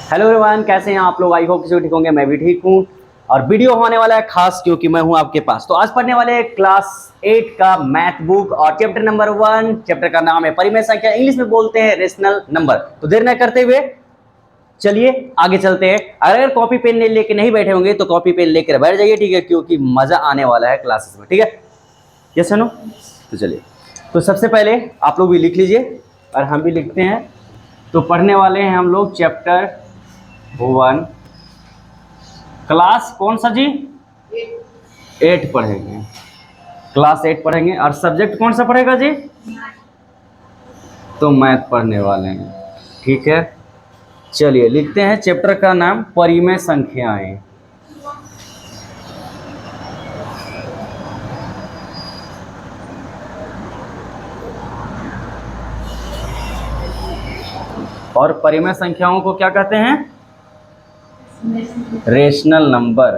Hello everyone, कैसे हैं आप लोग। आई होप कि ठीक होंगे, मैं भी ठीक हूँ। और वीडियो होने वाला है खास क्योंकि मैं हूँ आपके पास। तो आज पढ़ने वाले हैं क्लास 8 का मैथ बुक और चैप्टर नंबर 1। चैप्टर का नाम है परिमेय संख्या, इंग्लिश में बोलते हैं रेशनल नंबर। तो देर न करते हुए चलिए आगे चलते हैं। अगर कॉपी पेन लेके नहीं बैठे होंगे तो कॉपी पेन लेकर बैठ जाइए, ठीक है, क्योंकि मजा आने वाला है क्लासेस में, ठीक है। Yes no. तो चलिए, तो सबसे पहले आप लोग भी लिख लीजिए और हम भी लिखते हैं। तो पढ़ने वाले हैं हम लोग चैप्टर 1, क्लास कौन सा जी? 8 पढ़ेंगे। क्लास 8 पढ़ेंगे और सब्जेक्ट कौन सा पढ़ेगा जी? तो मैथ पढ़ने वाले हैं, ठीक है। चलिए लिखते हैं, चैप्टर का नाम परिमेय संख्याएं। और परिमेय संख्याओं को क्या कहते हैं? Rational number.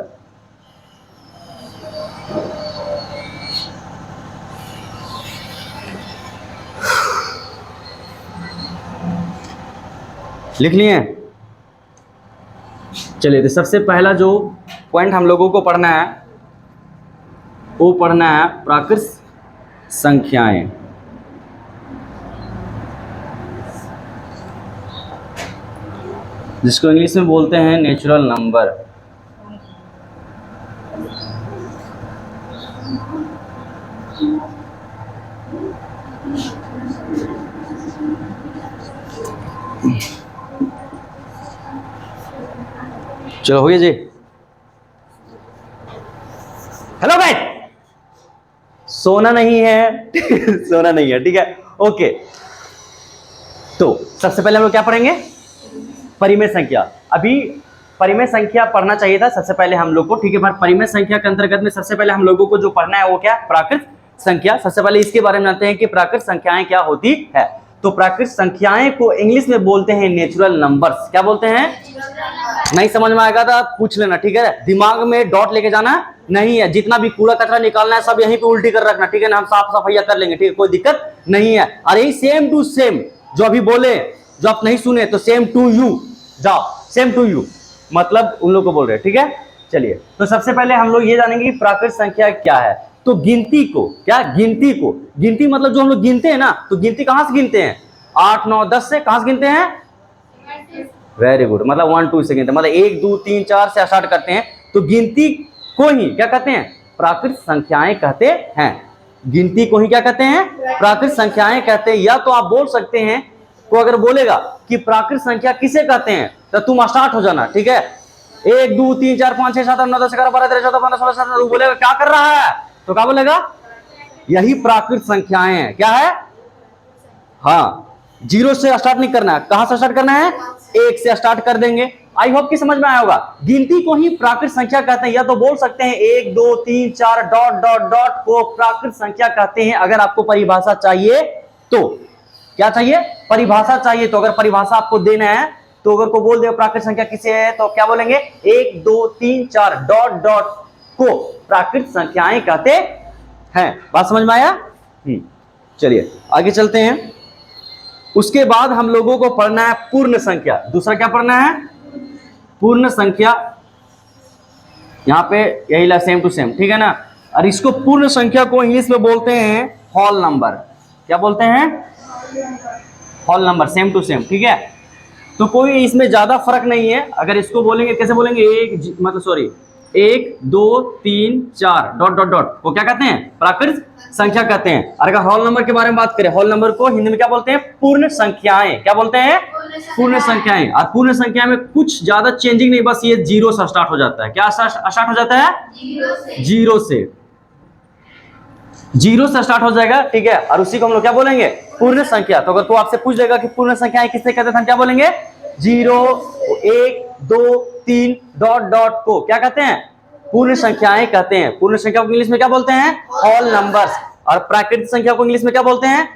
लिख लिए? चलिए, तो सबसे पहला जो पॉइंट हम लोगों को पढ़ना है वो पढ़ना है प्राकृत संख्याएं। जिसको इंग्लिश में बोलते हैं नेचुरल नंबर। चलो हो गया जी। हेलो भाई, सोना नहीं है सोना नहीं है, ठीक है, ओके। तो सबसे पहले हम लोग क्या पढ़ेंगे? परिमेय संख्या। अभी परिमेय संख्या पढ़ना चाहिए था सबसे पहले हम लोग को, ठीक है। पर परिमेय संख्या के अंतर्गत में सबसे पहले हम लोगों को जो पढ़ना है वो क्या? प्राकृत संख्या। सबसे पहले इसके बारे में जानते हैं कि प्राकृत संख्याएं क्या होती है। तो प्राकृत संख्याएं को इंग्लिश में बोलते हैं नेचुरल नंबर्स। क्या बोलते हैं? नहीं समझ में आएगा तो पूछ लेना, ठीक है। दिमाग में डॉट लेके जाना नहीं है। जितना भी कूड़ा कचरा निकालना है सब यहीं पे उल्टी कर रखना, ठीक है ना। हम साफ सफाइया कर लेंगे, ठीक है, कोई दिक्कत नहीं है। और यही सेम टू सेम जो अभी बोले, जो आप नहीं सुने, तो सेम टू यू जाओ, सेम टू यू मतलब उन लोग को बोल रहे हैं, ठीक है। चलिए, तो सबसे पहले हम लोग ये जानेंगे कि प्राकृत संख्या क्या है। तो गिनती को क्या? गिनती मतलब जो हम लोग गिनते हैं ना, तो गिनती कहां से गिनते हैं? 8 9 10 से। कहां से गिनते हैं? वेरी गुड, मतलब 1 2 से गिनते हैं, मतलब 1 2 3 4 से स्टार्ट करते हैं। तो गिनती को ही क्या कहते हैं? प्राकृत संख्याएं कहते हैं। गिनती को ही क्या कहते हैं? प्राकृत संख्याएं कहते हैं। या तो आप बोल सकते हैं, को अगर बोलेगा कि प्राकृत संख्या किसे कहते हैं तो तुम स्टार्ट हो जाना, ठीक है। 1 2 3 4 5 6 7 8 9 10 11 12 13 14 15 16 17 18 बोलेगा क्या कर रहा है, तो क्या बोलेगा? यही प्राकृत संख्याएं हैं। क्या है? हाँ, 0 से स्टार्ट नहीं करना है। कहां से स्टार्ट करना है? 1 से स्टार्ट कर देंगे। आई होप कि समझ में आया होगा। गिनती को ही प्राकृत संख्या कहते हैं। या तो बोल सकते हैं 1 2 3 4 डॉट डॉट डॉट को प्राकृत संख्या कहते हैं। अगर आपको परिभाषा चाहिए तो क्या चाहिए? परिभाषा चाहिए। तो अगर परिभाषा आपको देना है तो अगर को बोल दे प्राकृत संख्या किसे है तो क्या बोलेंगे? 1 2 3 4 डॉट डॉट को प्राकृत संख्याएं कहते हैं। बात समझ में आया? चलिए आगे चलते हैं। उसके बाद हम लोगों को पढ़ना है पूर्ण संख्या। दूसरा क्या पढ़ना है? पूर्ण संख्या। यहां पे यही सेम टू सेम, ठीक है ना। और इसको पूर्ण संख्या को इंग्लिश में बोलते हैं होल नंबर। क्या बोलते हैं? Whole number, same to same, ठीक है। तो कोई इसमें ज्यादा फर्क नहीं है। अगर इसको बोलेंगे कैसे बोलेंगे? 1 2 3 4 डॉट डॉट डॉट को क्या कहते हैं? प्राकृत संख्या कहते हैं। और अगर होल नंबर के बारे में बात करें, होल नंबर को हिंदी में क्या बोलते हैं? पूर्ण संख्याएं। क्या बोलते हैं? पूर्ण संख्याएं। और पूर्ण संख्या में कुछ ज्यादा चेंजिंग नहीं, बस ये 0 से स्टार्ट हो जाता है। क्या स्टार्ट हो जाता है? 0 से। 0 से स्टार्ट हो जाएगा, ठीक है। और उसी को हम लोग क्या बोलेंगे? पूर्ण संख्या। तो अगर कोई आपसे पूछ लेगा कि पूर्ण संख्याएं किससे कहते हैं, हम क्या बोलेंगे? 0 1 2 3 डॉट डॉट को क्या कहते हैं? पूर्ण संख्याएं कहते हैं। पूर्ण संख्या को इंग्लिश में क्या बोलते हैं? Whole numbers. और प्राकृतिक संख्या को इंग्लिश में क्या बोलते हैं?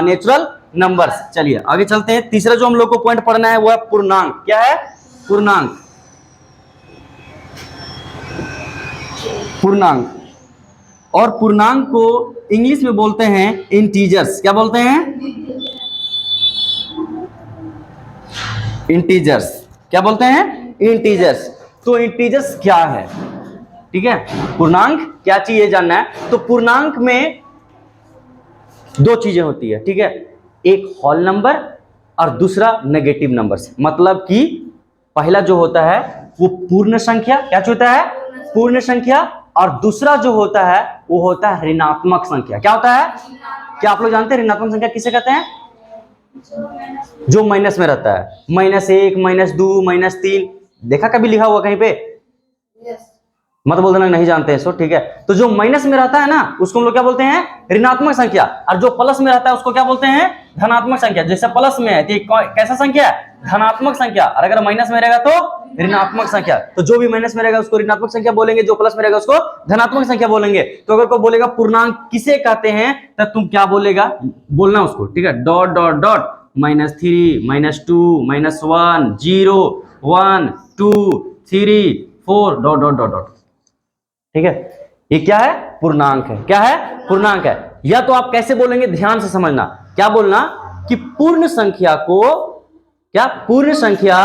Natural numbers. चलिए आगे चलते हैं। तीसरा जो हम लोग को पॉइंट पढ़ना है वो है पूर्णांक। क्या है? पूर्णांक। पूर्णांक। और पूर्णांक को इंग्लिश में बोलते हैं इंटीजर्स। क्या बोलते हैं? इंटीजर्स। क्या बोलते हैं? इंटीजर्स। तो इंटीजर्स क्या है? ठीक है, पूर्णांक क्या चीज ये जानना है। तो पूर्णांक में दो चीजें होती है, ठीक है, एक होल नंबर और दूसरा नेगेटिव नंबर्स। मतलब कि पहला जो होता है वो पूर्ण संख्या, क्या होता है? पूर्ण संख्या। और दूसरा जो होता है वो होता है ऋणात्मक संख्या। क्या होता है? क्या आप लोग जानते हैं ऋणात्मक संख्या किसे कहते हैं? जो माइनस में रहता है, -1, -2, -3। देखा कभी लिखा हुआ कहीं पे? मत बोल देना नहीं जानते हैं सो, ठीक है। तो जो माइनस में रहता है ना उसको हम लोग क्या बोलते हैं? ऋणात्मक संख्या। और जो प्लस में रहता है उसको क्या बोलते हैं? धनात्मक संख्या। जैसे प्लस में है तो कैसा संख्या है? धनात्मक संख्या। और अगर माइनस में रहेगा तो ऋणात्मक संख्या। तो जो भी माइनस में रहेगा उसको ऋणात्मक संख्या बोलेंगे, जो प्लस में रहेगा उसको धनात्मक संख्या बोलेंगे। तो अगर कोई बोलेगा पूर्णांक किसे कहते हैं, तब तुम क्या बोलेगा, बोलना उसको, ठीक है, dot dot dot -3, -2, -1, 0, 1, 2, 3, 4 dot dot dot dot. ठीक है, ये क्या है? पूर्णांक है। क्या है? पूर्णांक है। या तो आप कैसे बोलेंगे, ध्यान से समझना। क्या बोलना कि पूर्ण संख्या को, क्या, पूर्ण संख्या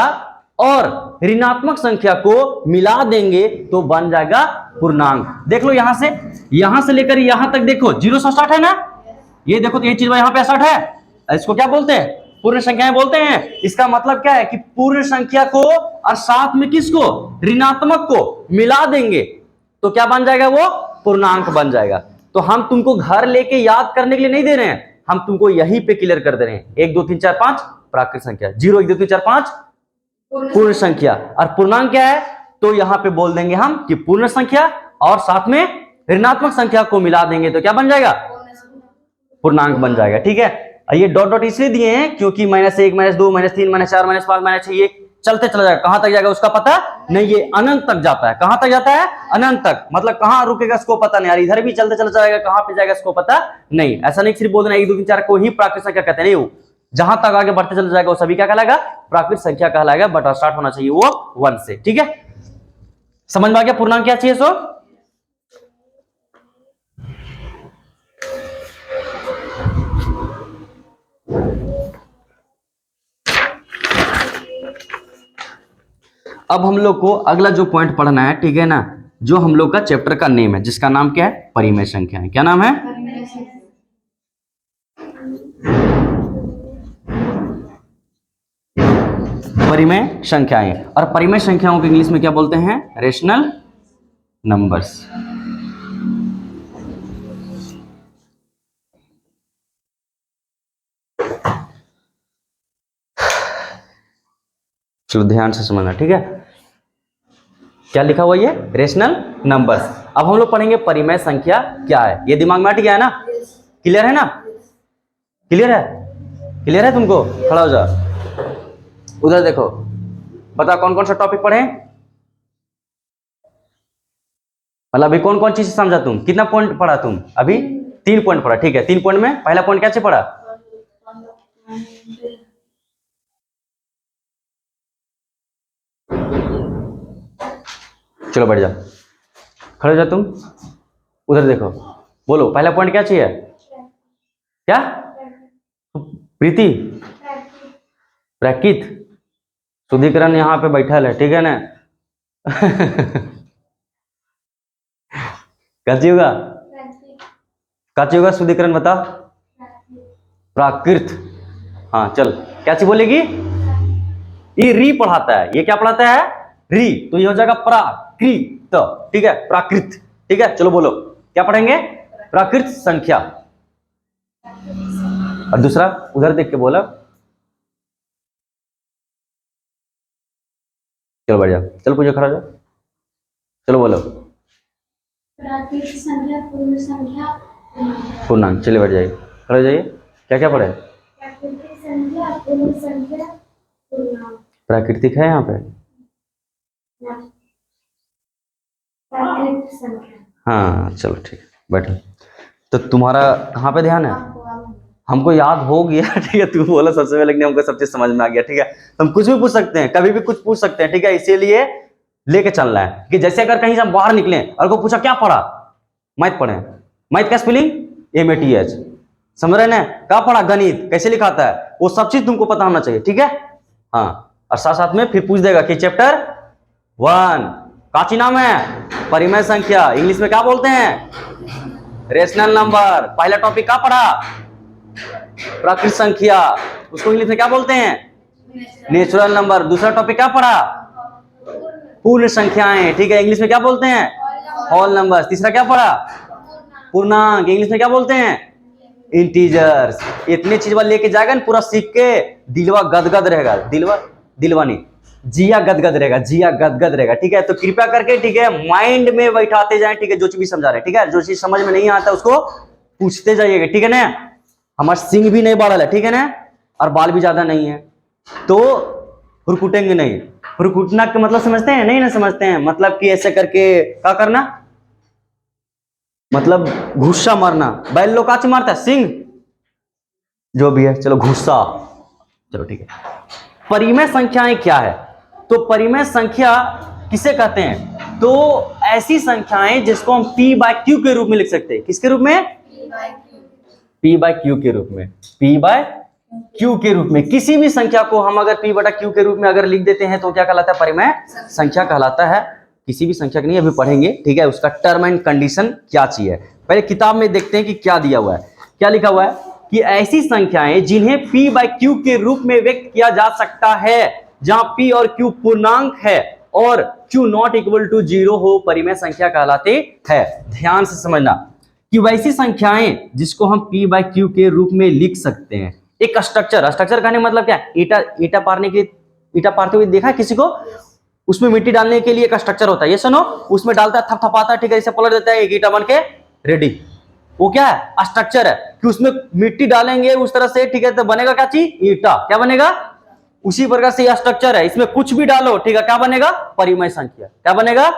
और ऋणात्मक संख्या को मिला देंगे तो बन जाएगा पूर्णांक। देख लो यहां से लेकर यहां तक देखो, 0 से स्टार्ट है ना। ये देखो तो ये चीज यहां पे स्टार्ट है। इसको क्या बोलते हैं? पूर्ण संख्याएं बोलते हैं। इसका मतलब क्या है कि पूर्ण संख्या को और साथ में किसको? ऋणात्मक को मिला देंगे तो क्या बन जाएगा? वो पूर्णांक बन जाएगा। तो हम तुमको घर लेके याद करने के लिए नहीं दे रहे हैं, हम तुमको यहीं पे क्लियर कर दे रहे हैं। 1 2 3 4 5 प्राकृत संख्या, 0 1 2 3 4 5 पूर्ण संख्या। और पूर्णांक क्या है? तो यहां पे बोल देंगे हम कि पूर्ण संख्या और साथ में ऋणात्मक संख्या को मिला देंगे तो क्या बन जाएगा? पूर्णांक बन जाएगा। ठीक है, ये डॉट डॉट इसलिए दिए हैं क्योंकि -1 -2 -3 -4 -5 -6 ये चलते चला जाएगा। कहां तक जाएगा उसका पता नहीं, ये अनंत तक जाता है। कहां तक जाता है? अनंत तक। मतलब कहां रुकेगा इसको पता नहीं यार, इधर भी चलते चला जाएगा, कहां पे जाएगा इसको पता नहीं। ऐसा नहीं सिर्फ बोल देना 1 2 3 4 को ही प्राकृत संख्या कहते हैं, नहीं, जहां तक आगे बढ़ते चला जाएगा वो सभी क्या कहलाएगा? प्राकृत संख्या कहलाएगा। बट स्टार्ट होना चाहिए वो 1 से। ठीक है, समझ में आ गया पूर्णांक क्या चाहिए? सो अब हम लोग को अगला जो पॉइंट पढ़ना है, ठीक है ना, जो हम लोग का चैप्टर का नेम है, जिसका नाम क्या है? परिमेय संख्या है। क्या नाम है? परिमेय संख्याएं। और परिमेय संख्याओं को इंग्लिश में क्या बोलते हैं? Rational numbers. चलो ध्यान से समझना, ठीक है, क्या लिखा हुआ ये? Rational numbers. अब हम लोग पढ़ेंगे परिमेय संख्या क्या है। ये दिमाग में हट गया है ना? क्लियर है ना? क्लियर है? क्लियर है तुमको? खड़ा हो जाओ, उधर देखो, बता कौन कौन सा टॉपिक पढ़े? मतलब अभी कौन कौन चीज समझा तुम? कितना पॉइंट पढ़ा तुम? अभी 3 पॉइंट पढ़ा। ठीक है, 3 पॉइंट में पहला पॉइंट क्या पढ़ा? चलो बैठ जाओ, खड़े हो जाओ तुम, उधर देखो, बोलो पहला पॉइंट क्या चाहिए? क्या? प्रीति, प्रकृत, शुद्धिकरण यहाँ पे बैठा है, ठीक है ना? कैसी होगा? कैसी होगा शुद्धिकरण बता? प्राकृत। हाँ चल, क्या चीज बोलेगी? ये री पढ़ाता है, ये क्या पढ़ाता है? री। तो ये हो जाएगा प्राकृत, ठीक है, प्राकृत। ठीक है, चलो बोलो क्या पढ़ेंगे? प्राकृत संख्या। और दूसरा उधर देख के बोला, चलो बढ़ जाओ, चलो पूछो, खड़ा जाओ, चलो बोलो। प्राकृत संख्या, पूर्ण संख्या, पूर्णांक। चलिए बैठ जाइए, खड़े हो जाइए। क्या क्या पढ़े? प्राकृतिक संख्या, पूर्ण संख्या, पूर्णांक। प्राकृतिक है यहाँ पे? प्राकृतिक संख्या। हाँ चलो ठीक है, बैठो। तो तुम्हारा कहाँ पे ध्यान है? हमको याद हो गया, ठीक है, तू बोला सबसे पहले, हमको सब चीज समझ में आ गया। ठीक है, हम कुछ भी पूछ सकते हैं, कभी भी कुछ पूछ सकते हैं, ठीक है, इसीलिए लेके चलना है कि जैसे अगर कहीं से हम बाहर निकले और को पूछा क्या पढ़ा, मैथ पढ़े, मैथ का स्पेलिंग MATH, समझ रहे ना? क्या पढ़ा? गणित कैसे लिखाता है, वो सब चीज तुमको पता होना चाहिए। ठीक है, हाँ और साथ साथ में फिर पूछ देगा कि चैप्टर 1 काची नाम है, परिमेय संख्या, इंग्लिश में क्या बोलते हैं, रेशनल नंबर। पहला टॉपिक क्या पढ़ा, प्राकृत संख्या, उसको इंग्लिश में क्या बोलते हैं, नेचुरल नंबर। दूसरा टॉपिक क्या पढ़ा, पूर्ण संख्याएं, ठीक है, इंग्लिश में क्या बोलते हैं, होल नंबर। तीसरा क्या पढ़ा, पूर्णांक, इंग्लिश में क्या बोलते हैं, इंटीजर्स। इतने चीज वाले लेके जाएगा ना, पूरा सीख के दिलवा गदगद रहेगा, दिलवा नहीं, जिया गदगद रहेगा, जिया गदगद रहेगा, ठीक है। तो कृपया करके, ठीक है, माइंड में बैठाते जाएं, ठीक है, जो चीज भी समझा रहे हैं, ठीक है। जो चीज समझ में नहीं आता उसको पूछते जाइएगा, ठीक है ना। हमारा सिंह भी नहीं बढ़ल है, ठीक है ना, और बाल भी ज्यादा नहीं है, तो हुरकुटेंगे नहीं। हुरकुटना का मतलब समझते हैं, नहीं ना समझते हैं, मतलब कि ऐसे करके क्या करना, मतलब घुस्सा मारना। बैल लोग काची मारता है, सिंह, जो भी है, चलो घुस्सा, चलो ठीक है। परिमेय संख्याएं क्या है, तो परिमेय संख्या किसे कहते हैं, तो ऐसी संख्याएं जिसको हम p बाय q के रूप में लिख सकते हैं। किसके रूप में, p बाय q के रूप में, p बाय q के रूप में। किसी भी संख्या को हम अगर p बटा q के रूप में अगर लिख देते हैं तो क्या कहलाता है, परिमेय संख्या कहलाता है। किसी भी संख्या की नहीं, अभी पढ़ेंगे, ठीक है, उसका टर्म एंड कंडीशन क्या चाहिए। पहले किताब में देखते हैं कि क्या दिया हुआ है, क्या लिखा हुआ है कि ऐसी संख्याएं जिन्हें p बाय q के रूप में व्यक्त किया जा सकता है, जहां p और q पूर्णांक है और q नॉट इक्वल टू 0 हो, परिमेय संख्या कहलाते हैं। ध्यान से समझना कि वैसी संख्याएं जिसको हम p बाय q के रूप में लिख सकते हैं। एक स्ट्रक्चर, स्ट्रक्चर कहने मतलब क्या, ईटा पारने के, ईटा पारते हुए देखा है किसी को, उसमें मिट्टी डालने के लिए एक स्ट्रक्चर होता है, ये सुनो, उसमें डालता है, थपथपाता है, ठीक है, इसे पलट देता है, एक ईटा बन के रेडी। वो क्या है, स्ट्रक्चर है, कि उसमें मिट्टी डालेंगे उस तरह से, ठीक है, तो बनेगा क्या चीज, ईटा। क्या बनेगा, उसी प्रकार से यह स्ट्रक्चर है, इसमें कुछ भी डालो, ठीक है, क्या बनेगा, परिमेय संख्या। क्या बनेगा,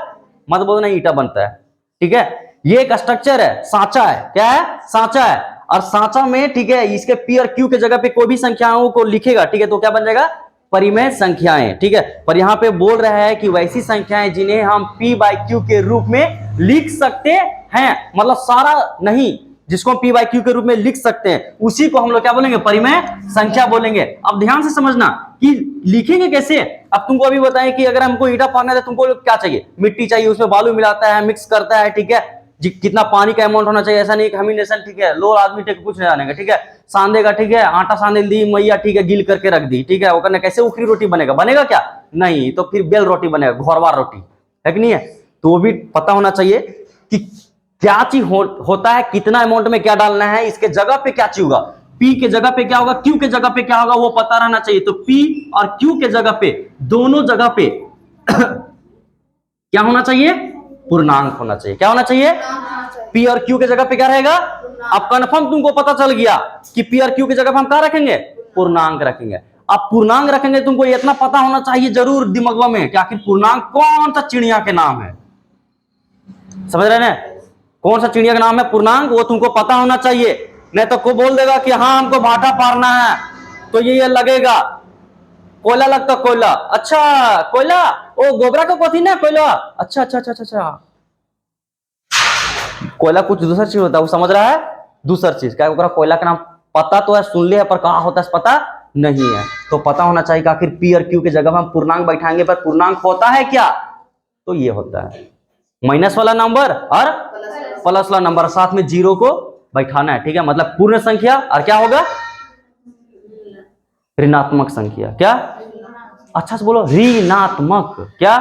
मत बोलना ईटा बनता है, ठीक है। ये एक स्ट्रक्चर है, सांचा है, क्या है, सांचा है। और सांचा में, ठीक है, इसके p और q के जगह पे कोई भी संख्याओं को लिखेगा, ठीक है, तो क्या बन जाएगा, परिमेय संख्याएं, ठीक है। पर यहां पे बोल रहा है कि वैसी संख्याएं जिन्हें हम p बाय q के रूप में लिख सकते हैं, मतलब सारा नहीं, जिसको हम p बाय q के रूप में लिख सकते हैं, उसी को हम लोग क्या बोलेंगे, परिमेय संख्या बोलेंगे। अब ध्यान से समझना कि लिखेंगे कैसे। अब तुमको अभी बताएं कि अगर हमको ईटा पाना है तो तुमको क्या चाहिए, मिट्टी चाहिए, उसमें बालू मिलाता है, मिक्स करता है, ठीक है, कितना पानी का अमाउंट होना चाहिए, ऐसा नहीं कॉम्बिनेशन, ठीक है, लो आदमी टेक कुछ नहीं जानेगा, ठीक है, सांदेगा, ठीक है, आटा सांदे दी मैया, ठीक है, गिल करके रख दी, ठीक है, वो करने कैसे उखरी रोटी बनेगा, बनेगा क्या, नहीं, तो फिर बेल रोटी बनेगा, घोरवार रोटी है कि नहीं है। तो वो भी पता होना चाहिए कि क्या चीज होता है, कितना अमाउंट में क्या डालना है, इसके जगह पे क्या चीज होगा, p के जगह पे क्या होगा, q के जगह पे क्या होगा, वो पता रहना चाहिए। तो p और q के जगह पे, दोनों जगह पे क्या होना चाहिए, पूर्णांक होना चाहिए। क्या होना चाहिए, p और q के जगह पे क्या रहेगा। अब कंफर्म तुमको पता चल गया कि p और q की जगह पे हम क्या रखेंगे, पूर्णांक रखेंगे। अब पूर्णांक रखेंगे, तुमको इतना पता होना चाहिए जरूर दिमाग में कि आखिर पूर्णांक कौन सा चिड़िया के नाम है, समझ रहे ना, कौन सा चिड़िया का नाम है पूर्णांक, वो तुमको पता होना चाहिए। नहीं तो को बोल देगा कि हाँ हमको भाटा पारना है, तो ये लगेगा, कोयला लगता, कोयला, अच्छा कोयला, ओ गोबरा का कथी ना कोयला, अच्छा अच्छा अच्छा अच्छा, कोयला कुछ दूसरा चीज होता है, वो समझ रहा है, दूसरा चीज क्या, कोयला का नाम पता तो है, सुन लिया, पर कहाँ होता है पता नहीं है। तो पता होना चाहिए कि आखिर p और q की जगह हम पूर्णांक बैठाएंगे, पर पूर्णांक होता है क्या, तो ये होता है माइनस वाला नंबर और प्लस वाला नंबर, साथ में जीरो को बैठाना है, ठीक है, मतलब पूर्ण संख्या और क्या होगा, ऋणात्मक संख्या। क्या, अच्छा से बोलो, ऋणात्मक, क्या,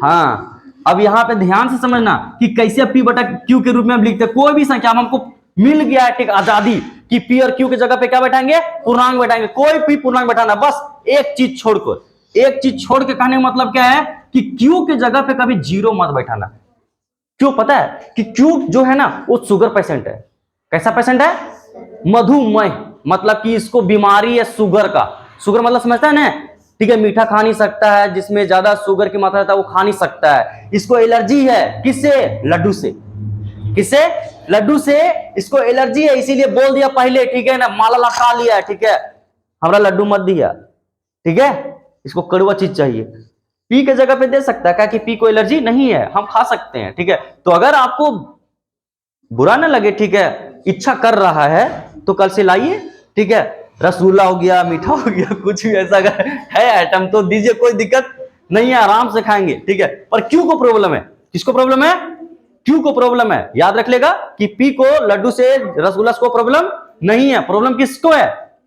हाँ। अब यहाँ पे ध्यान से समझना कि कैसे p बटा q के रूप में हम लिखते हैं। कोई भी संख्या हमको मिल गया है, ठीक, आजादी कि p और q की जगह पे क्या बैठाएंगे, पूर्णांक बैठाएंगे, कोई भी पूर्णांक बैठाना, बस एक चीज छोड़कर, एक चीज छोड़ के कहने का मतलब क्या है कि q के जगह पे कभी जीरो मत बैठाना। क्यों पता है कि q जो है ना वो शुगर पेशेंट है। कैसा पेशेंट है, मधुमेह, मतलब कि इसको बीमारी है शुगर का, शुगर मतलब समझता है ना, ठीक है, मीठा खा नहीं सकता है, जिसमें ज्यादा शुगर की मात्रा रहता है वो खा नहीं सकता है। इसको एलर्जी है, किससे, लड्डू से, किससे, लड्डू से इसको एलर्जी है, इसीलिए बोल दिया पहले, ठीक है ना, माला लटका लिया, ठीक है, हमरा लड्डू मत दिया, ठीक है, इसको कड़वा चीज चाहिए। पी के जगह पे दे सकता है, क्या कि पी को एलर्जी नहीं है, हम खा सकते हैं, ठीक है। तो अगर आपको बुरा ना लगे, ठीक है, इच्छा कर रहा है तो कल से लाइए, ठीक है, रसगुल्ला हो गया, मीठा हो गया, कुछ भी ऐसा अगर है आइटम तो दीजिए, कोई दिक्कत नहीं है, आराम से खाएंगे, ठीक है। पर क्यू को प्रॉब्लम है, किसको प्रॉब्लम है? क्यू को प्रॉब्लम है। याद रख लेगा कि पी को, लड्डू से रसगुल्ला को प्रॉब्लम नहीं है, प्रॉब्लम किसको है?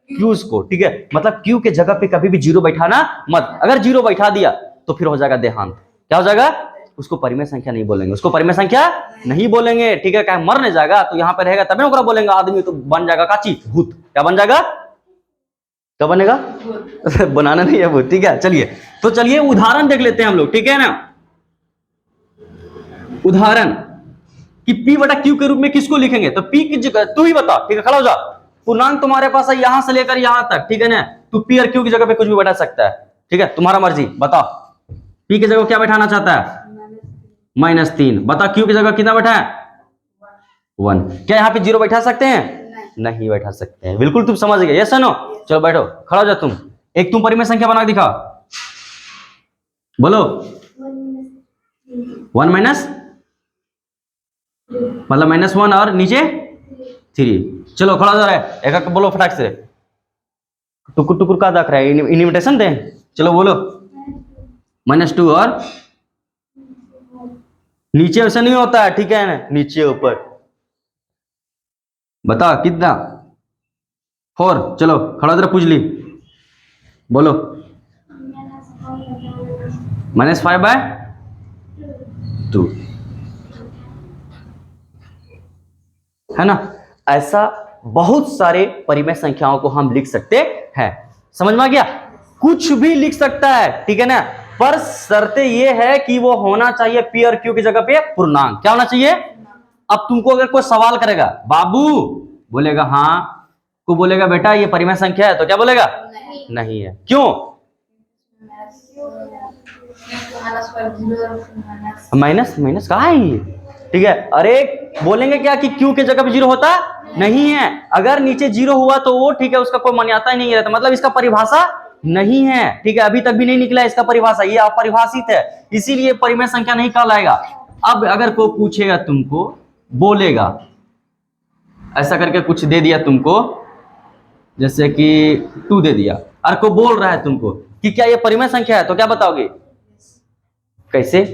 क्यूज को, ठीक है। मतलब क्यू के जगह पे कभी भी जीरो बैठाना मत। अगर जीरो बैठा दिया तो फिर हो जाएगा देहांत। क्या हो जाएगा? उसको परिमेय संख्या नहीं बोलेंगे, उसको परिमेय संख्या नहीं बोलेंगे, ठीक है। क्या मर नहीं जाएगा तो यहां पे रहेगा तभी ओकरा बोलेंगे आदमी, तो बन जाएगा काची? भूत। क्या बन जाएगा? क्या बनेगा? बनाना नहीं है भूत, ठीक है। चलिए तो चलिए उदाहरण देख लेते हैं हम लोग, ठीक है ना। उदाहरण कि P बटा Q के रूप में किसको लिखेंगे? तो P की जगह तू ही बता, ठीक है, खड़ा हो जा। पूर्णांक तुम्हारे पास है यहां से लेकर यहां तक, ठीक है ना। तू P और Q की जगह पे कुछ भी बैठा सकता है, ठीक है, तुम्हारा मर्जी। बता P की जगह क्या बैठाना चाहता है? -3। बता Q की जगह कितना बैठा है? 1। क्या यहाँ पे जीरो बैठा सकते हैं? नहीं बैठा सकते हैं। बिल्कुल तुम समझ गए, यस नो? चलो बैठो, खड़ा हो जा तुम। एक तुम परिमेय संख्या बना दिखा, बोलो। 1 माइनस मतलब -1 और नीचे 3। चलो खड़ा हो रहा है, एक एक बोलो फटाक से। टुकुर टुकुर का देख रहा है, इनविटेशन दे। चलो बोलो। -2 और नीचे वैसे नहीं होता है, ठीक है ना, नीचे ऊपर। बता कितना? 4। चलो खड़ा हो, पूछ ली, बोलो। -5/2 है ना। ऐसा बहुत सारे परिमेय संख्याओं को हम लिख सकते हैं। समझ में आ गया? कुछ भी लिख सकता है, ठीक है ना, पर शर्त यह है कि वो होना चाहिए P और Q की जगह पे पूर्णांक। क्या होना चाहिए? अब तुमको अगर कोई सवाल करेगा, बाबू बोलेगा हाँ, को बोलेगा बेटा ये परिमेय संख्या है, तो क्या बोलेगा? नहीं है। क्यों? माइनस कहा है ये, ठीक है। अरे बोलेंगे क्या कि Q के जगह पे जीरो होता नहीं है। अगर नीचे जीरो हुआ तो वो, ठीक है, उसका कोई मान्यता ही नहीं रहता, मतलब इसका परिभाषा नहीं है, ठीक है। अभी तक भी नहीं निकला इसका परिभाषा, ये अपरिभाषित है, इसीलिए परिमेय संख्या नहीं कहलाएगा। अब अगर कोई पूछेगा तुमको, बोलेगा ऐसा करके कुछ दे दिया तुमको, जैसे कि 2 दे दिया, और कोई बोल रहा है तुमको कि क्या ये परिमेय संख्या है, तो क्या बताओगे? कैसे?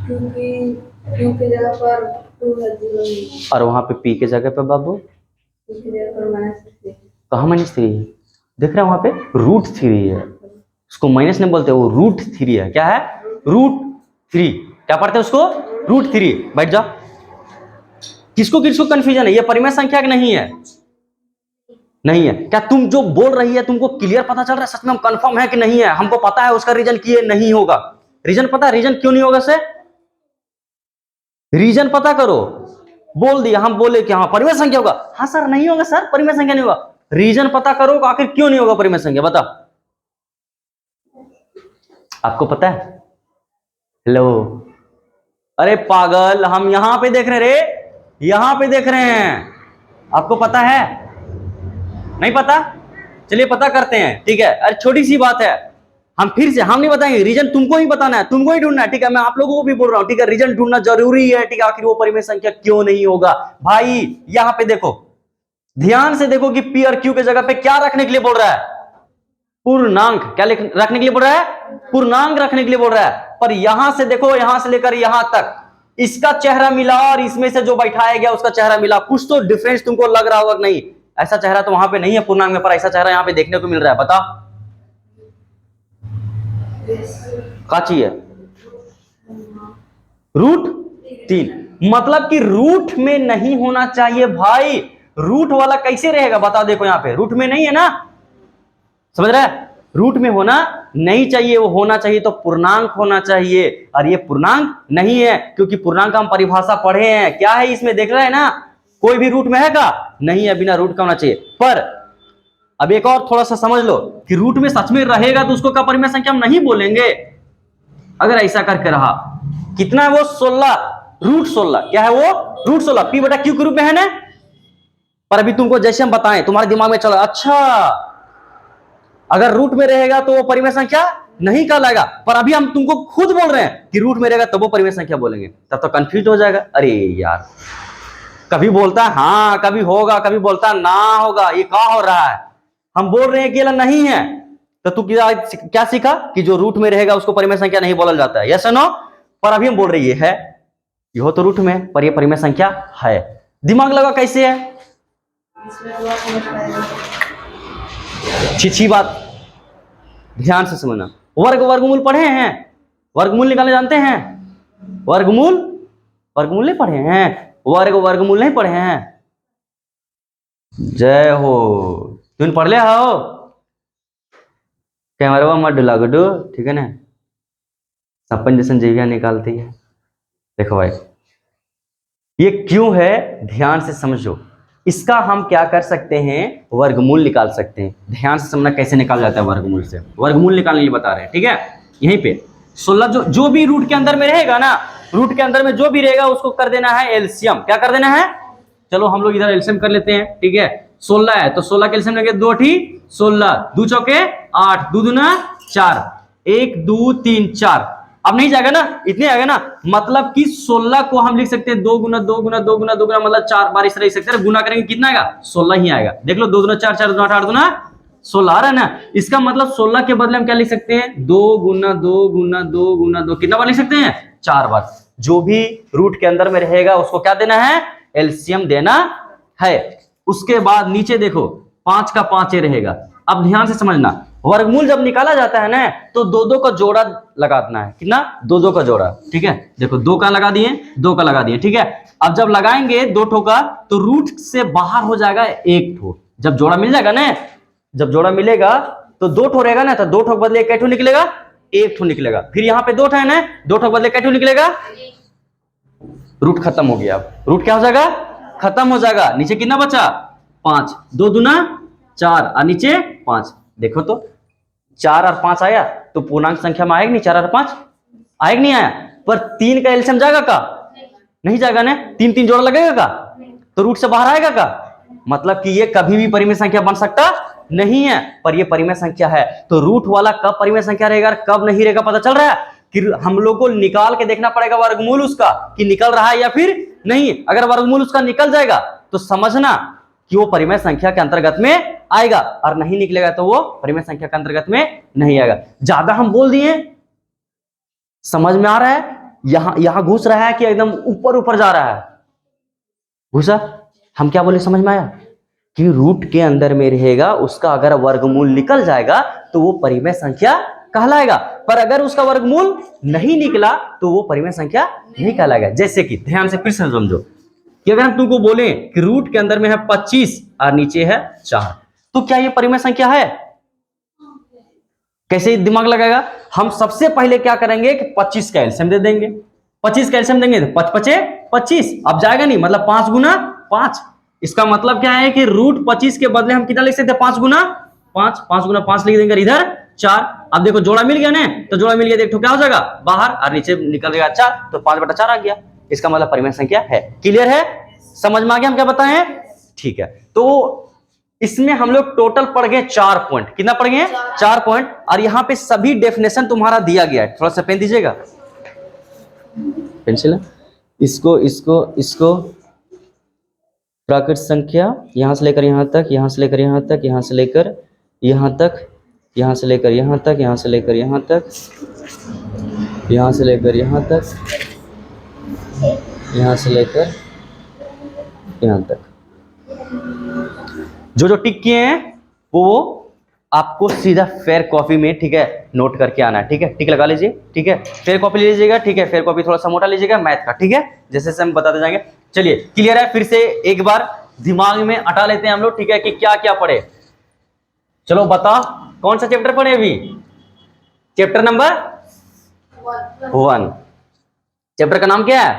क्योंकि Q की जगह पर 2 है, 0 और वहां पे P के जगह पे बाबू की जगह पर -3। कहाँ -3 है? देख रहे हैं वहां पे √3 है, उसको माइनस नहीं बोलते, वो √3 है। क्या है? √3। क्या पढ़ते हैं उसको? √3। बैठ जाओ। किसको किसको कंफ्यूजन है? ये परिमेय संख्या नहीं है? नहीं है। क्या तुम जो बोल रही है तुमको क्लियर पता चल रहा है, सच में हम कंफर्म है कि नहीं है? हमको पता है उसका रीजन कि ये नहीं होगा। रीजन पता है? रीजन क्यों नहीं होगा से? रीजन पता करो। बोल दिया, हम बोले कि हाँ परिमेय संख्या होगा। हाँ सर नहीं होगा, सर परिमेय संख्या नहीं होगा। रीजन पता करो आखिर क्यों नहीं होगा परिमेय संख्या, बता। आपको पता है? हेलो, अरे पागल, हम यहां पे देख रहे रे, यहां पे देख रहे हैं। आपको पता है? नहीं पता? चलिए पता करते हैं, ठीक है। अरे छोटी सी बात है, हम फिर से हम नहीं बताएंगे, रीजन तुमको ही बताना है, तुमको ही ढूंढना है, ठीक है। मैं आप लोगों को भी बोल रहा हूं, ठीक है, रीजन ढूंढना जरूरी है, ठीक है। आखिर वो परिमेय संख्या क्यों नहीं होगा भाई? यहां पे देखो, ध्यान से देखो कि P और Q के जगह पे क्या रखने के लिए बोल रहा है? पूर्णांक। क्या रखने के लिए बोल रहा है? पूर्णांक रखने के लिए बोल रहा है। पर यहां से देखो, यहां से लेकर यहां तक इसका चेहरा मिला और इसमें से जो बैठाया गया उसका चेहरा मिला, कुछ तो डिफरेंस तुमको लग रहा होगा कि नहीं? ऐसा चेहरा तो वहां पे नहीं है पूर्णांक में, पर ऐसा चेहरा यहां पे देखने को मिल रहा है। बता क्या चाहिए? √3। मतलब कि रूट में नहीं होना चाहिए भाई। रूट वाला कैसे रहेगा बता, देखो यहां पे रूट में नहीं है ना, समझ रहा है? रूट में होना नहीं चाहिए, वो होना चाहिए तो पूर्णांक होना चाहिए, और ये पूर्णांक नहीं है, क्योंकि पूर्णांक हम परिभाषा पढ़े हैं। क्या है इसमें देख रहे हैं ना? कोई भी रूट में है का? नहीं है, बिना रूट का होना चाहिए। पर अब एक और थोड़ा सा समझ लो कि रूट में सच में रहेगा तो उसको क्या परिमेय संख्या हम नहीं बोलेंगे। अगर ऐसा करके रहा, कितना है वो? 16, √16। क्या है वो? √16 P बटा Q के रूप में है ना। पर अभी तुमको जैसे हम बताएं तुम्हारे दिमाग में चला, अच्छा अगर रूट में रहेगा तो वो परिमेय संख्या नहीं कहलाएगा, पर अभी हम तुमको खुद बोल रहे हैं कि रूट में रहेगा तब वो परिमेय संख्या बोलेंगे, तब तो कंफ्यूज हो जाएगा। अरे यार कभी बोलता है हाँ, कभी होगा, कभी बोलता है ना होगा। ये क्या हो रहा है? हम बोल रहे हैं कि ये नहीं है, तो तू क्या सीखा कि जो रूट में रहेगा उसको परिमेय संख्या नहीं बोला जाता है, यस नो? पर अभी हम बोल रहे ये है, ये हो तो रूट में, पर ये परिमेय संख्या है। दिमाग लगा कैसे है? इसमें हुआ समझ पाएगा। छी बात, ध्यान से समझना। वर्गमूल पढ़े हैं? वर्गमूल निकालने जानते हैं? वर्गमूल नहीं पढ़े हैं? वर्गमूल नहीं पढ़े हैं? जय हो, तुम पढ़ ले हो? कैमरा मत डुला गुड्डू, ठीक है ना? सपन जैसन जीविया निकालती है। देखो भाई, ये क्यों है, ध्यान से समझो। इसका हम क्या कर सकते हैं, वर्गमूल निकाल सकते हैं। ध्यान से समझना कैसे निकाल जाता है वर्गमूल से। वर्गमूल निकालने के लिए बता रहे हैं, ठीक है? यहीं पे 16 जो भी रूट के अंदर में रहेगा ना, रूट के अंदर में जो भी रहेगा उसको कर देना है एलसीएम। क्या कर देना है? चलो हम लोग इधर एलसीएम कर लेते हैं, ठीक है? 16 है तो 16 के एलसीएम लेंगे, 2 ठी 16, 2 चौके 8, 2 दूना 4, 1 2 3 4। अब नहीं जाएगा ना, इतने आएगा ना, मतलब कि 16 को हम लिख सकते हैं 2 गुना 2 गुना 2 गुना 2 गुना, मतलब 4 बार इस तरह लिख सकते हैं। गुना करेंगे कितना आएगा? 16 ही आएगा। देख लो, 2 दूना 4, 4 दूना 8, 8 दूना 16 आ रहा है ना। इसका मतलब 16 के बदले हम क्या लिख सकते हैं? 2 गुना 2 गुना 2 गुना 2, कितना बार लिख सकते हैं? 4 बार। जो भी रूट के अंदर में रहेगा उसको क्या देना है? एलसीएम देना है। उसके बाद नीचे देखो, 5 का 5 ही रहेगा। अब ध्यान से समझना, वर्गमूल जब निकाला जाता है ना, तो 2 का जोड़ा लगाना है। कितना? 2 का जोड़ा, ठीक है? देखो 2 का लगा दिए, 2 का लगा दिए, ठीक है? अब जब लगाएंगे 2 ठो का, तो रूट से बाहर हो जाएगा 1 ठो। जब जोड़ा मिल जाएगा ना, जब जोड़ा मिलेगा तो 2 ठो रहेगा ना, तो 2 ठो बदले 1 ठो निकलेगा, 1 ठो निकलेगा। फिर यहाँ पे 2 ठो है ना, 2 ठो बदले 1 ठो निकलेगा, रूट खत्म हो गया। अब रूट क्या हो जाएगा? खत्म हो जाएगा। नीचे कितना बचा? 5, 2 दूना 4 और नीचे 5। देखो तो 4 और 5 आया तो पूर्णांक संख्या में आएगा नहीं? 4 और 5 आएगा नहीं? आया। पर 3 का एलसीएम जाएगा का? नहीं जाएगा ना। 3 3 जोड़ा लगेगा का? तो रूट से बाहर आएगा का? मतलब कि ये कभी भी परिमेय संख्या बन सकता नहीं है, पर ये परिमेय संख्या है। तो रूट वाला कब परिमेय संख्या रहेगा, कब नहीं रहेगा, पता चल रहा है? कि हम लोग को निकाल के देखना पड़ेगा वर्गमूल उसका, कि निकल रहा है या फिर नहीं। अगर वर्गमूल उसका निकल जाएगा तो समझना कि वो परिमेय संख्या के अंतर्गत में आएगा, और नहीं निकलेगा तो वो परिमेय संख्या के अंतर्गत में नहीं आएगा। ज्यादा हम बोल दिए, समझ में आ रहा है? यहां घुस रहा है कि एकदम ऊपर ऊपर जा रहा है? घुसा? हम क्या बोले, समझ में आया? कि रूट के अंदर में रहेगा उसका अगर वर्गमूल निकल जाएगा तो वो परिमेय संख्या कहलाएगा, पर अगर उसका वर्गमूल नहीं निकला तो वो परिमेय संख्या नहीं कहलाएगा। जैसे कि ध्यान से फिर से समझो, कि अगर हम तुमको बोले कि रूट के अंदर में है 25 और नीचे है 4, तो क्या ये परिमेय संख्या है? कैसे दिमाग लगाएगा? हम सबसे पहले क्या करेंगे कि 25 का एलसीएम दे देंगे। 25 का एलसीएम देंगे तो 5 5 25, अब जाएगा नहीं, मतलब 5 गुना 5। इसका मतलब क्या है कि रूट 25 के बदले हम कितना लिख सकते हैं? 5 गुना 5, 5 गुना 5 लिख देंगे, इधर 4। अब देखो जोड़ा मिल गया ना, तो जोड़ा मिल गया, देखो क्या हो जाएगा? बाहर, और नीचे निकल गया 4, तो 5/4 आ गया। इसका मतलब परिमेय संख्या है। क्लियर है? समझ में आ गया हम क्या बताएं? ठीक है। तो इसमें हम लोग टोटल पढ़ गए 4 पॉइंट। कितना पढ़ गए? 4 पॉइंट। और यहाँ पे सभी डेफिनेशन तुम्हारा दिया गया है। थोड़ा सा पेन दीजिएगा, पेंसिल। इसको प्राकृत संख्या यहां से लेकर यहां तक, यहां से लेकर यहां तक, यहां से लेकर यहां तक, यहां से लेकर यहां तक, यहां से लेकर यहां तक, यहां से लेकर यहां तक, यहां से लेकर यहां तक। जो टिक किए हैं वो आपको सीधा फेयर कॉपी में, ठीक है, नोट करके आना है। ठीक है, टिक लगा लीजिए। ठीक है, फेयर कॉपी ले लीजिएगा। ठीक है, फेयर कॉपी थोड़ा सा मोटा लीजिएगा मैथ का। ठीक है, जैसे हम बताते जाएंगे। चलिए, क्लियर है? फिर से एक बार दिमाग में अटा लेते हैं हम लोग, ठीक है, कि क्या क्या पढ़े। चलो बता, कौन सा चैप्टर पढ़े अभी? Chapter number 1। चैप्टर का नाम क्या है?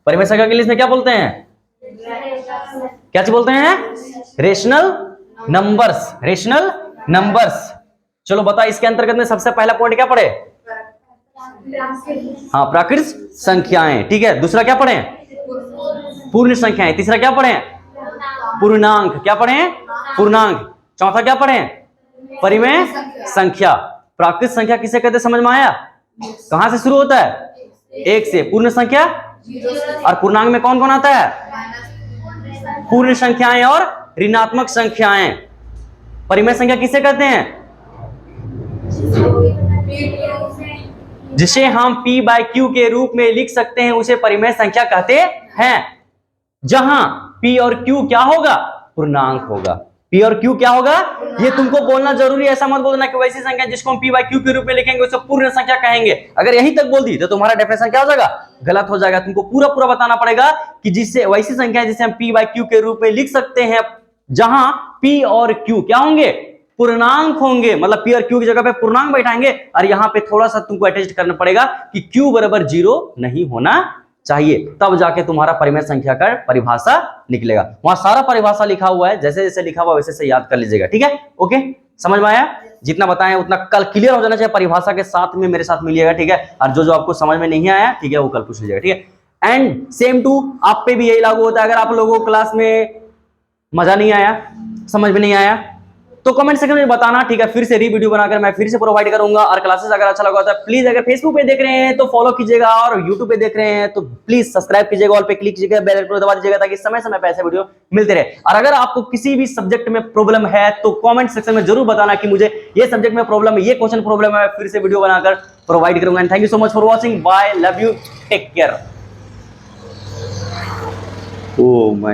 परिमेय संख्या के लिए क्या बोलते हैं? क्या चीज बोलते हैं? Rational numbers. Rational numbers. चलो बता, इसके अंतर्गत में सबसे पहला पॉइंट क्या पढ़े? हाँ, प्राकृत संख्याएं। ठीक है, दूसरा क्या पढ़े? पूर्ण संख्याएं। तीसरा क्या पढ़े? पूर्णांक। क्या पढ़े? पूर्णांक। चौथा क्या पढ़े? परिमेय संख्या। प्राकृत संख्या किसे कहते समझ में आया? कहां से शुरू होता है? 1 से। पूर्ण संख्या और पूर्णांक में कौन कौन आता है? पूर्ण संख्याएं और ऋणात्मक संख्याएं। परिमेय संख्या किसे कहते हैं? जिसे हम P बाय Q के रूप में लिख सकते हैं उसे परिमेय संख्या कहते हैं। जहां P और Q क्या होगा? पूर्णांक होगा। P और Q क्या होगा? ये तुमको बोलना जरूरी है, ऐसा मत बोलना कि वैसी संख्या जिसको हम P बाय Q के रूप में लिखेंगे उसे पूर्ण संख्या कहेंगे। अगर यही तक बोल दी तो तुम्हारा डेफिनेशन क्या हो जाएगा? गलत हो जाएगा। तुमको पूरा पूरा बताना पड़ेगा कि जिससे वैसी संख्या जिसे हम P बाय Q के रूप में लिख सकते हैं जहां P और Q क्या होंगे? पूर्णांक होंगे। मतलब P और Q की जगह पे पूर्णांक बैठाएंगे और यहां पे थोड़ा सा तुमको अटैच करना पड़ेगा कि Q बराबर 0 नहीं होना चाहिए, तब जाके तुम्हारा परिमेय संख्या का परिभाषा निकलेगा। वहां सारा परिभाषा लिखा हुआ है, जैसे जैसे लिखा हुआ वैसे से याद कर लीजिएगा। ठीक है, ओके, समझ में आया? जितना बताएं उतना कल क्लियर हो जाना चाहिए। परिभाषा के साथ में मेरे साथ मिलिएगा, ठीक है। और जो जो आपको समझ में नहीं आया, ठीक है, वो कल पूछ लीजिएगा, ठीक है। एंड सेम टू आप पे भी यही लागू होता है। अगर आप लोगों को क्लास में मजा नहीं आया, समझ में नहीं आया, तो कमेंट सेक्शन में बताना, ठीक है। फिर से री वीडियो बनाकर मैं फिर से प्रोवाइड करूंगा। और क्लासेस अगर अच्छा लगा तो प्लीज, अगर फेसबुक पे देख रहे हैं तो फॉलो कीजिएगा, और यूट्यूब पे देख रहे हैं तो प्लीज सब्सक्राइब कीजिएगा, ऑल पे क्लिक कीजिएगा, बेल आइकन को दबा दीजिएगा ताकि समय समय पे ऐसे वीडियो मिलते रहे। और अगर आपको किसी भी सब्जेक्ट में प्रॉब्लम है तो कमेंट सेक्शन में जरूर बताना कि मुझे ये सब्जेक्ट में प्रॉब्लम है, ये क्वेश्चन प्रॉब्लम है, फिर से वीडियो बनाकर प्रोवाइड करूंगा। And thank you so much for watching. Bye, love you, take care. Oh my